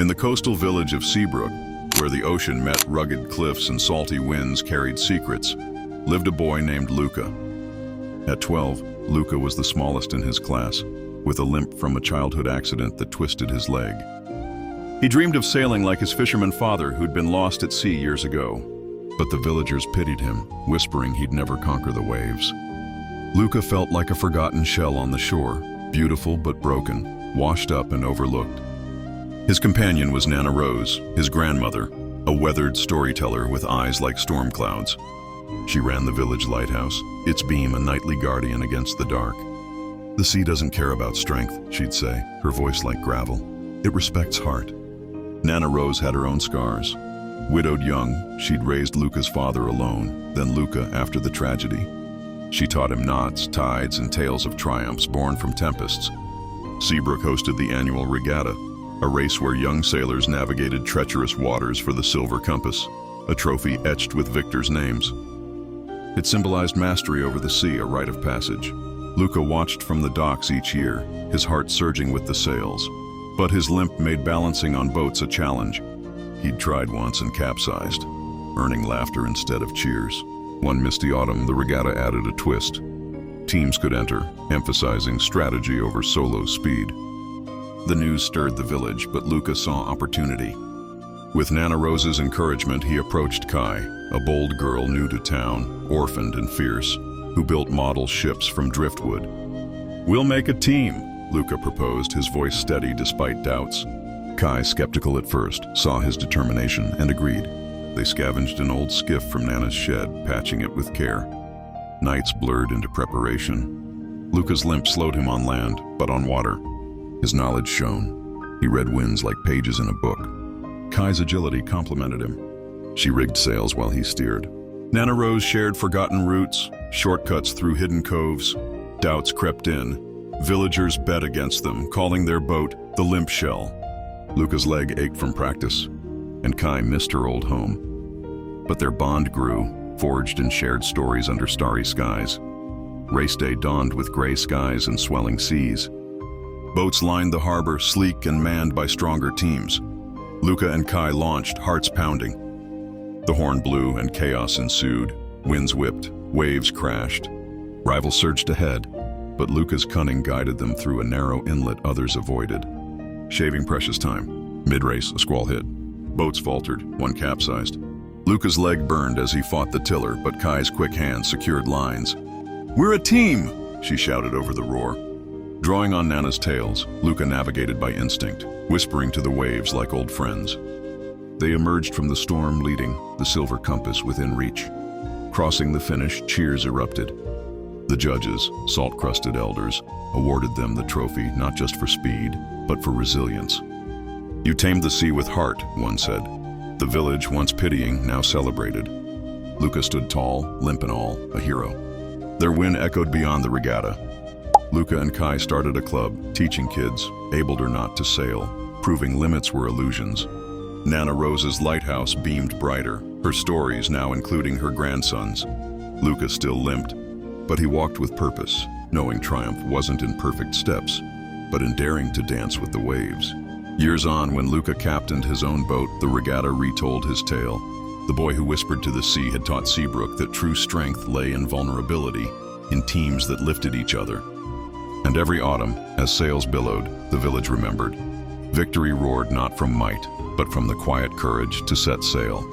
In the coastal village of Seabrook, where the ocean met rugged cliffs and salty winds carried secrets, lived a boy named Luca. At 12, Luca was the smallest in his class, with a limp from a childhood accident that twisted his leg. He dreamed of sailing like his fisherman father who'd been lost at sea years ago, but the villagers pitied him, whispering he'd never conquer the waves. Luca felt like a forgotten shell on the shore, beautiful but broken, washed up and overlooked. His companion was Nana Rose, his grandmother, a weathered storyteller with eyes like storm clouds. She ran the village lighthouse, its beam a nightly guardian against the dark. "The sea doesn't care about strength," she'd say, her voice like gravel. "It respects heart." Nana Rose had her own scars. Widowed young, she'd raised Luca's father alone, then Luca after the tragedy. She taught him knots, tides, and tales of triumphs born from tempests. Seabrook hosted the annual regatta, a race where young sailors navigated treacherous waters for the Silver Compass, a trophy etched with victors' names. It symbolized mastery over the sea, a rite of passage. Luca watched from the docks each year, his heart surging with the sails. But his limp made balancing on boats a challenge. He'd tried once and capsized, earning laughter instead of cheers. One misty autumn, the regatta added a twist. Teams could enter, emphasizing strategy over solo speed. The news stirred the village, but Luca saw opportunity. With Nana Rose's encouragement, he approached Kai, a bold girl new to town, orphaned and fierce, who built model ships from driftwood. "We'll make a team," Luca proposed, his voice steady despite doubts. Kai, skeptical at first, saw his determination and agreed. They scavenged an old skiff from Nana's shed, patching it with care. Nights blurred into preparation. Luca's limp slowed him on land, but on water. His knowledge shone. He read winds like pages in a book. Kai's agility complemented him. She rigged sails while he steered. Nana Rose shared forgotten routes, shortcuts through hidden coves. Doubts crept in. Villagers bet against them, calling their boat the Limp Shell. Luca's leg ached from practice, and Kai missed her old home. But their bond grew, forged in shared stories under starry skies. Race day dawned with gray skies and swelling seas. Boats lined the harbor, sleek and manned by stronger teams. Luca and Kai launched, hearts pounding. The horn blew and chaos ensued. Winds whipped, waves crashed. Rivals surged ahead, but Luca's cunning guided them through a narrow inlet others avoided. Shaving precious time. Mid-race, a squall hit. Boats faltered, one capsized. Luca's leg burned as he fought the tiller, but Kai's quick hand secured lines. "We're a team!" she shouted over the roar. Drawing on Nana's tails, Luca navigated by instinct, whispering to the waves like old friends. They emerged from the storm leading, the Silver Compass within reach. Crossing the finish, cheers erupted. The judges, salt-crusted elders, awarded them the trophy not just for speed, but for resilience. "You tamed the sea with heart," one said. The village, once pitying, now celebrated. Luca stood tall, limp and all, a hero. Their win echoed beyond the regatta. Luca and Kai started a club, teaching kids, abled or not, to sail, proving limits were illusions. Nana Rose's lighthouse beamed brighter, her stories now including her grandsons. Luca still limped, but he walked with purpose, knowing triumph wasn't in perfect steps, but in daring to dance with the waves. Years on, when Luca captained his own boat, the regatta retold his tale. The boy who whispered to the sea had taught Seabrook that true strength lay in vulnerability, in teams that lifted each other. And every autumn, as sails billowed, the village remembered. Victory roared not from might, but from the quiet courage to set sail.